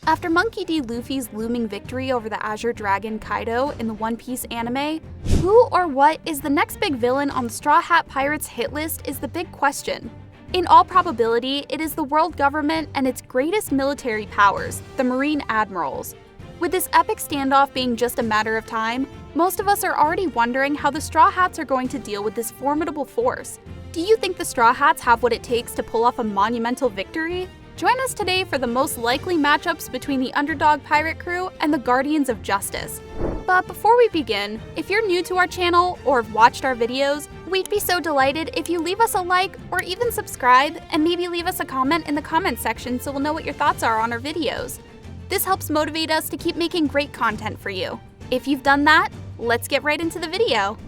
After Monkey D. Luffy's looming victory over the Azure Dragon Kaido in the One Piece anime, who or what is the next big villain on the Straw Hat Pirates hit list is the big question. In all probability, it is the world government and its greatest military powers, the Marine Admirals. With this epic standoff being just a matter of time, most of us are already wondering how the Straw Hats are going to deal with this formidable force. Do you think the Straw Hats have what it takes to pull off a monumental victory? Join us today for the most likely matchups between the underdog pirate crew and the Guardians of Justice. But before we begin, if you're new to our channel or have watched our videos, we'd be so delighted if you leave us a like or even subscribe and maybe leave us a comment in the comment section so we'll know what your thoughts are on our videos. This helps motivate us to keep making great content for you. If you've done that, let's get right into the video.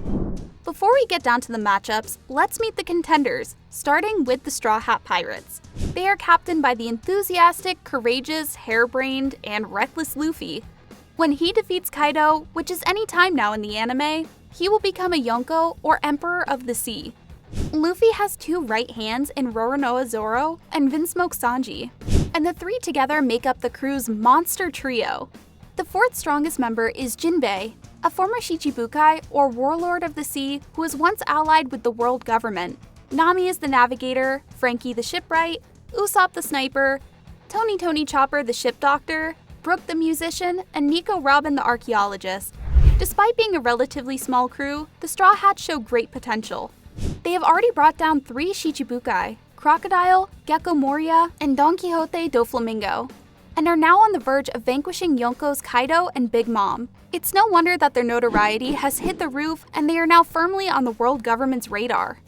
Before we get down to the matchups, let's meet the contenders, starting with the Straw Hat Pirates. They are captained by the enthusiastic, courageous, harebrained, and reckless Luffy. When he defeats Kaido, which is any time now in the anime, he will become a Yonko, or Emperor of the Sea. Luffy has two right hands in Roronoa Zoro and Vinsmoke Sanji, and the three together make up the crew's monster trio. The fourth strongest member is Jinbei, a former Shichibukai or warlord of the sea who was once allied with the world government. Nami is the navigator, Frankie the shipwright, Usopp the sniper, Tony Chopper the ship doctor, Brook the musician, and Nico Robin the archaeologist. Despite being a relatively small crew, the Straw Hats show great potential. They have already brought down 3 Shichibukai, Crocodile, Gecko Moria, and Don Quixote do Flamingo, and are now on the verge of vanquishing Yonko's Kaido and Big Mom. It's no wonder that their notoriety has hit the roof and they are now firmly on the world government's radar.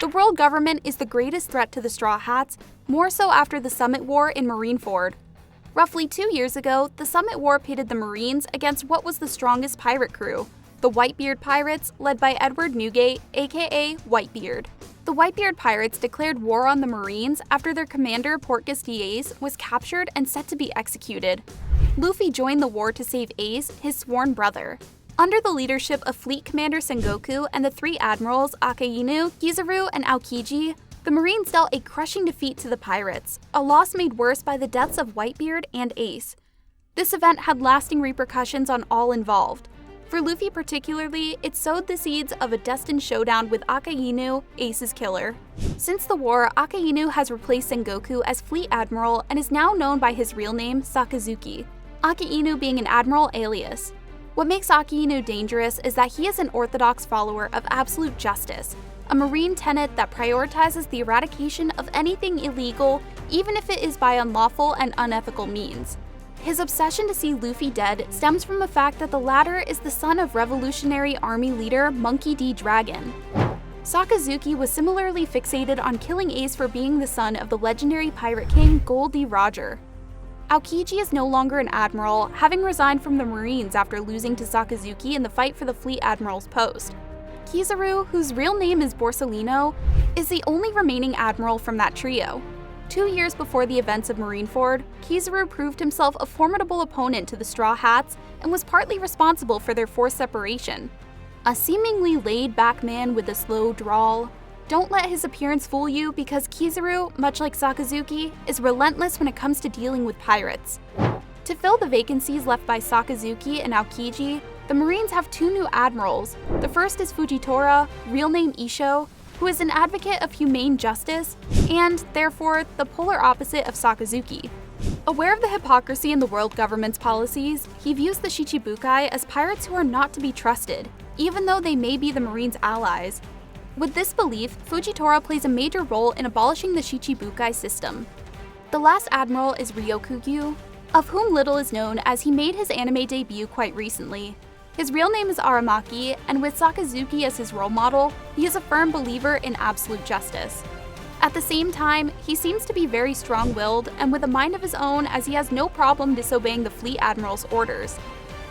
The world government is the greatest threat to the Straw Hats, more so after the Summit War in Marineford. Roughly 2 years ago, the Summit War pitted the Marines against what was the strongest pirate crew, the Whitebeard Pirates, led by Edward Newgate, aka Whitebeard. The Whitebeard Pirates declared war on the Marines after their commander Portgas d'Ace was captured and set to be executed. Luffy joined the war to save Ace, his sworn brother. Under the leadership of Fleet Commander Sengoku and the 3 admirals Akainu, Kizaru, and Aokiji, the Marines dealt a crushing defeat to the pirates, a loss made worse by the deaths of Whitebeard and Ace. This event had lasting repercussions on all involved. For Luffy particularly, it sowed the seeds of a destined showdown with Akainu, Ace's killer. Since the war, Akainu has replaced Sengoku as Fleet Admiral and is now known by his real name, Sakazuki, Akainu being an admiral alias. What makes Akainu dangerous is that he is an orthodox follower of absolute justice, a marine tenet that prioritizes the eradication of anything illegal, even if it is by unlawful and unethical means. His obsession to see Luffy dead stems from the fact that the latter is the son of Revolutionary Army leader Monkey D. Dragon. Sakazuki was similarly fixated on killing Ace for being the son of the legendary pirate king Gol D. Roger. Aokiji is no longer an admiral, having resigned from the Marines after losing to Sakazuki in the fight for the Fleet Admiral's post. Kizaru, whose real name is Borsalino, is the only remaining admiral from that trio. 2 years before the events of Marineford, Kizaru proved himself a formidable opponent to the Straw Hats and was partly responsible for their forced separation. A seemingly laid-back man with a slow drawl. Don't let his appearance fool you because Kizaru, much like Sakazuki, is relentless when it comes to dealing with pirates. To fill the vacancies left by Sakazuki and Aokiji, the Marines have 2 new admirals. The first is Fujitora, real name Isho, who is an advocate of humane justice, and, therefore, the polar opposite of Sakazuki. Aware of the hypocrisy in the world government's policies, he views the Shichibukai as pirates who are not to be trusted, even though they may be the Marines' allies. With this belief, Fujitora plays a major role in abolishing the Shichibukai system. The last admiral is Ryokugyu, of whom little is known as he made his anime debut quite recently. His real name is Aramaki, and with Sakazuki as his role model, he is a firm believer in absolute justice. At the same time, he seems to be very strong-willed and with a mind of his own as he has no problem disobeying the Fleet Admiral's orders.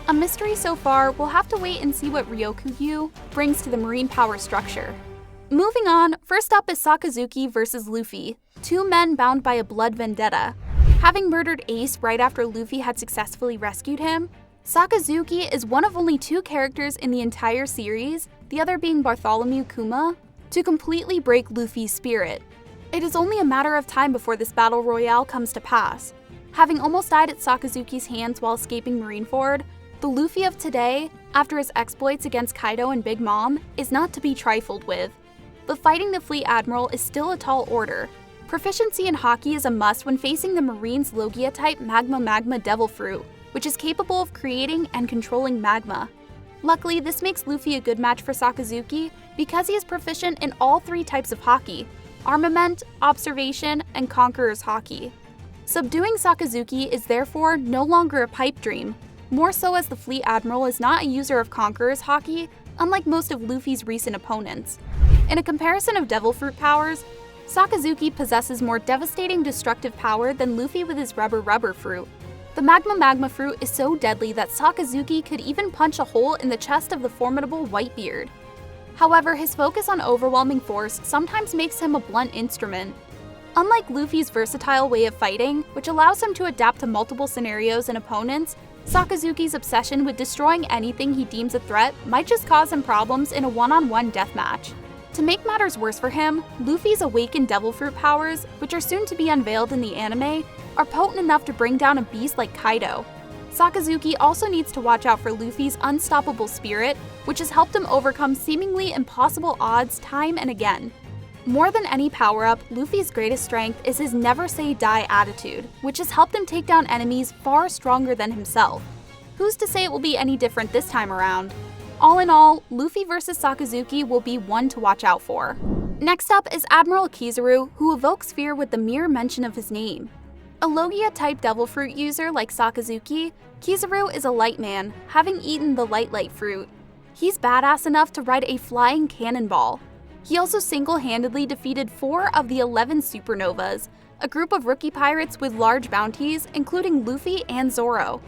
A mystery so far, we'll have to wait and see what Ryokugyu brings to the marine power structure. Moving on, first up is Sakazuki versus Luffy, 2 men bound by a blood vendetta. Having murdered Ace right after Luffy had successfully rescued him, Sakazuki is one of only 2 characters in the entire series, the other being Bartholomew Kuma, to completely break Luffy's spirit. It is only a matter of time before this battle royale comes to pass. Having almost died at Sakazuki's hands while escaping Marineford, the Luffy of today, after his exploits against Kaido and Big Mom, is not to be trifled with. But fighting the Fleet Admiral is still a tall order. Proficiency in Haki is a must when facing the Marine's Logia-type Magma Devil Fruit, which is capable of creating and controlling magma. Luckily, this makes Luffy a good match for Sakazuki because he is proficient in all 3 types of Haki: Armament, Observation, and Conqueror's Haki. Subduing Sakazuki is therefore no longer a pipe dream, more so as the Fleet Admiral is not a user of Conqueror's Haki, unlike most of Luffy's recent opponents. In a comparison of Devil Fruit powers, Sakazuki possesses more devastating destructive power than Luffy with his Rubber Fruit. The Magma Fruit is so deadly that Sakazuki could even punch a hole in the chest of the formidable Whitebeard. However, his focus on overwhelming force sometimes makes him a blunt instrument. Unlike Luffy's versatile way of fighting, which allows him to adapt to multiple scenarios and opponents, Sakazuki's obsession with destroying anything he deems a threat might just cause him problems in a one-on-one deathmatch. To make matters worse for him, Luffy's awakened Devil Fruit powers, which are soon to be unveiled in the anime, are potent enough to bring down a beast like Kaido. Sakazuki also needs to watch out for Luffy's unstoppable spirit, which has helped him overcome seemingly impossible odds time and again. More than any power-up, Luffy's greatest strength is his never-say-die attitude, which has helped him take down enemies far stronger than himself. Who's to say it will be any different this time around? All in all, Luffy vs Sakazuki will be one to watch out for. Next up is Admiral Kizaru, who evokes fear with the mere mention of his name. A Logia-type Devil Fruit user like Sakazuki, Kizaru is a light man, having eaten the Light Fruit. He's badass enough to ride a flying cannonball. He also single-handedly defeated 4 of the 11 Supernovas, a group of rookie pirates with large bounties, including Luffy and Zoro.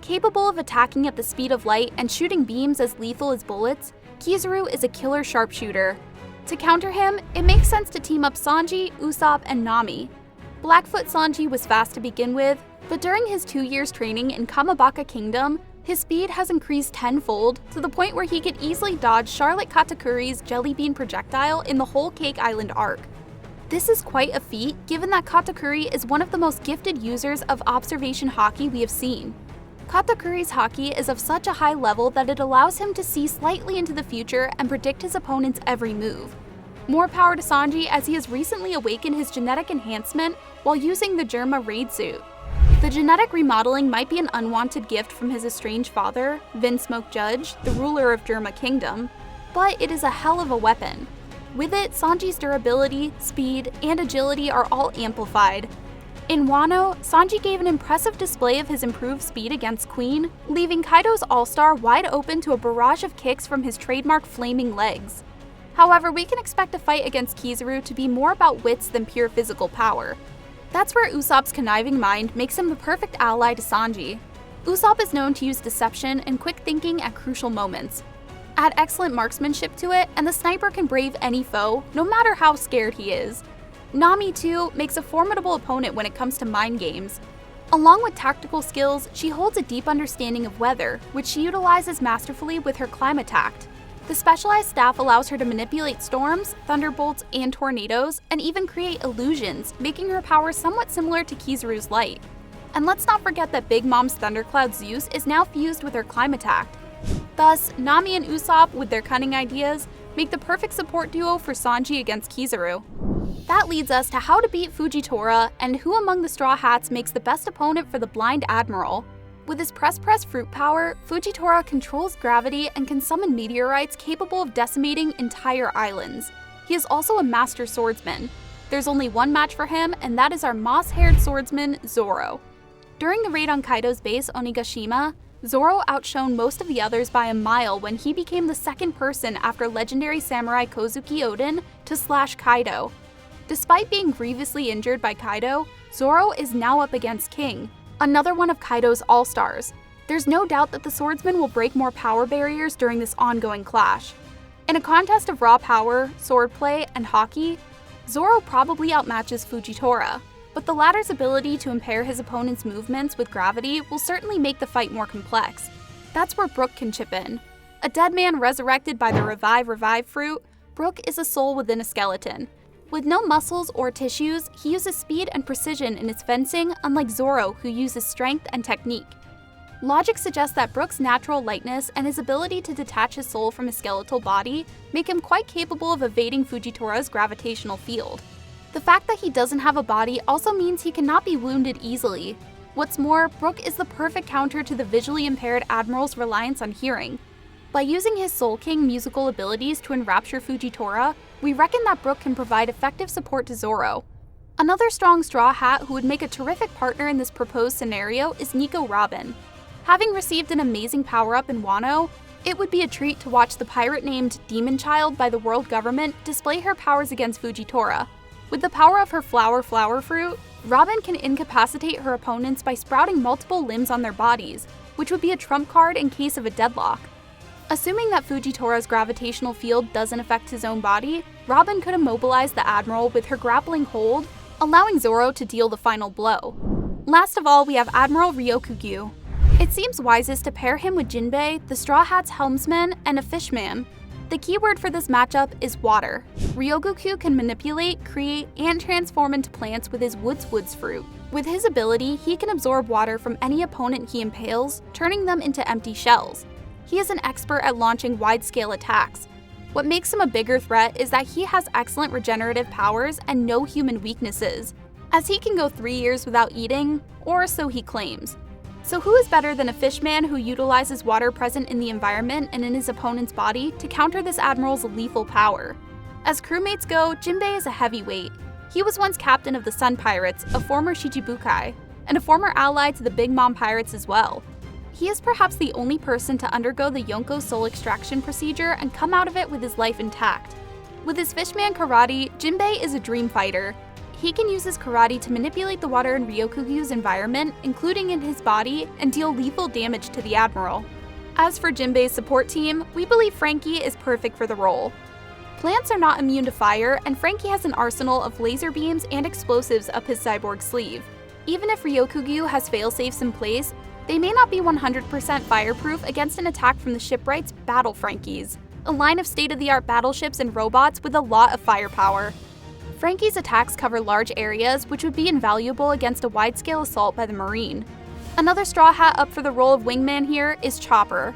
Capable of attacking at the speed of light and shooting beams as lethal as bullets, Kizaru is a killer sharpshooter. To counter him, it makes sense to team up Sanji, Usopp, and Nami. Blackfoot Sanji was fast to begin with, but during his 2 years training in Kamabaka Kingdom, his speed has increased tenfold to the point where he could easily dodge Charlotte Katakuri's Jelly Bean projectile in the whole Cake Island arc. This is quite a feat given that Katakuri is one of the most gifted users of observation Haki we have seen. Katakuri's Haki is of such a high level that it allows him to see slightly into the future and predict his opponent's every move. More power to Sanji as he has recently awakened his genetic enhancement while using the Germa raid suit. The genetic remodeling might be an unwanted gift from his estranged father, Vinsmoke Judge, the ruler of Germa Kingdom, but it is a hell of a weapon. With it, Sanji's durability, speed, and agility are all amplified. In Wano, Sanji gave an impressive display of his improved speed against Queen, leaving Kaido's All-Star wide open to a barrage of kicks from his trademark flaming legs. However, we can expect a fight against Kizaru to be more about wits than pure physical power. That's where Usopp's conniving mind makes him the perfect ally to Sanji. Usopp is known to use deception and quick thinking at crucial moments. Add excellent marksmanship to it, and the sniper can brave any foe, no matter how scared he is. Nami, too, makes a formidable opponent when it comes to mind games. Along with tactical skills, she holds a deep understanding of weather, which she utilizes masterfully with her Climatact. The specialized staff allows her to manipulate storms, thunderbolts, and tornadoes, and even create illusions, making her power somewhat similar to Kizaru's light. And let's not forget that Big Mom's Thundercloud Zeus is now fused with her Climatact. Thus, Nami and Usopp, with their cunning ideas, make the perfect support duo for Sanji against Kizaru. That leads us to how to beat Fujitora and who among the Straw Hats makes the best opponent for the Blind Admiral. With his Press Fruit power, Fujitora controls gravity and can summon meteorites capable of decimating entire islands. He is also a master swordsman. There's only one match for him, and that is our moss-haired swordsman, Zoro. During the raid on Kaido's base, Onigashima, Zoro outshone most of the others by a mile when he became the second person after legendary samurai Kozuki Oden to slash Kaido. Despite being grievously injured by Kaido, Zoro is now up against King, another one of Kaido's all-stars. There's no doubt that the swordsman will break more power barriers during this ongoing clash. In a contest of raw power, swordplay, and Haki, Zoro probably outmatches Fujitora, but the latter's ability to impair his opponent's movements with gravity will certainly make the fight more complex. That's where Brook can chip in. A dead man resurrected by the Revive fruit, Brook is a soul within a skeleton. With no muscles or tissues, he uses speed and precision in his fencing, unlike Zoro, who uses strength and technique. Logic suggests that Brook's natural lightness and his ability to detach his soul from his skeletal body make him quite capable of evading Fujitora's gravitational field. The fact that he doesn't have a body also means he cannot be wounded easily. What's more, Brook is the perfect counter to the visually impaired Admiral's reliance on hearing. By using his Soul King musical abilities to enrapture Fujitora, we reckon that Brook can provide effective support to Zoro. Another strong Straw Hat who would make a terrific partner in this proposed scenario is Nico Robin. Having received an amazing power-up in Wano, it would be a treat to watch the pirate named Demon Child by the world government display her powers against Fujitora. With the power of her flower fruit, Robin can incapacitate her opponents by sprouting multiple limbs on their bodies, which would be a trump card in case of a deadlock. Assuming that Fujitora's gravitational field doesn't affect his own body, Robin could immobilize the Admiral with her grappling hold, allowing Zoro to deal the final blow. Last of all, we have Admiral Ryokugyu. It seems wisest to pair him with Jinbei, the Straw Hat's helmsman, and a fishman. The keyword for this matchup is water. Ryokugyu can manipulate, create, and transform into plants with his woods fruit. With his ability, he can absorb water from any opponent he impales, turning them into empty shells. He is an expert at launching wide-scale attacks. What makes him a bigger threat is that he has excellent regenerative powers and no human weaknesses, as he can go 3 years without eating, or so he claims. So who is better than a fishman who utilizes water present in the environment and in his opponent's body to counter this Admiral's lethal power? As crewmates go, Jinbei is a heavyweight. He was once captain of the Sun Pirates, a former Shichibukai, and a former ally to the Big Mom Pirates as well. He is perhaps the only person to undergo the Yonko soul extraction procedure and come out of it with his life intact. With his fishman karate, Jinbei is a dream fighter. He can use his karate to manipulate the water in Ryokugyu's environment, including in his body, and deal lethal damage to the Admiral. As for Jinbei's support team, we believe Franky is perfect for the role. Plants are not immune to fire, and Franky has an arsenal of laser beams and explosives up his cyborg sleeve. Even if Ryokugyu has failsafes in place, they may not be 100% fireproof against an attack from the shipwright's Battle Frankies, a line of state-of-the-art battleships and robots with a lot of firepower. Franky's attacks cover large areas, which would be invaluable against a wide-scale assault by the Marine. Another Straw Hat up for the role of wingman here is Chopper.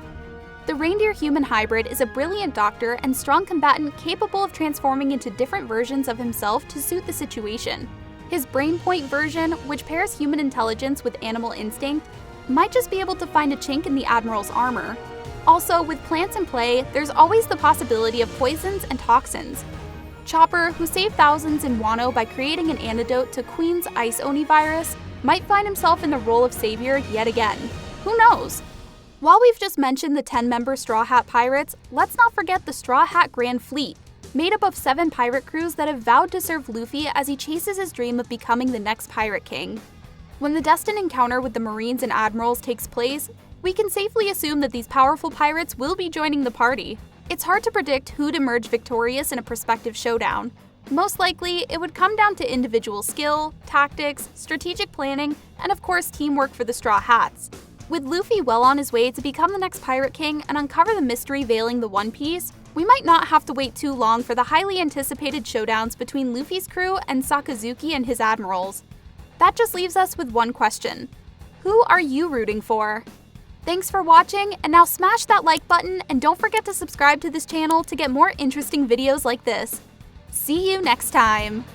The reindeer-human hybrid is a brilliant doctor and strong combatant capable of transforming into different versions of himself to suit the situation. His Brainpoint version, which pairs human intelligence with animal instinct, might just be able to find a chink in the Admiral's armor. Also, with plants in play, there's always the possibility of poisons and toxins. Chopper, who saved thousands in Wano by creating an antidote to Queen's Ice Oni virus, might find himself in the role of savior yet again. Who knows? While we've just mentioned the 10-member Straw Hat Pirates, let's not forget the Straw Hat Grand Fleet, made up of 7 pirate crews that have vowed to serve Luffy as he chases his dream of becoming the next Pirate King. When the destined encounter with the Marines and Admirals takes place, we can safely assume that these powerful pirates will be joining the party. It's hard to predict who'd emerge victorious in a prospective showdown. Most likely, it would come down to individual skill, tactics, strategic planning, and of course teamwork for the Straw Hats. With Luffy well on his way to become the next Pirate King and uncover the mystery veiling the One Piece, we might not have to wait too long for the highly anticipated showdowns between Luffy's crew and Sakazuki and his Admirals. That just leaves us with one question. Who are you rooting for? Thanks for watching, and now smash that like button and don't forget to subscribe to this channel to get more interesting videos like this. See you next time!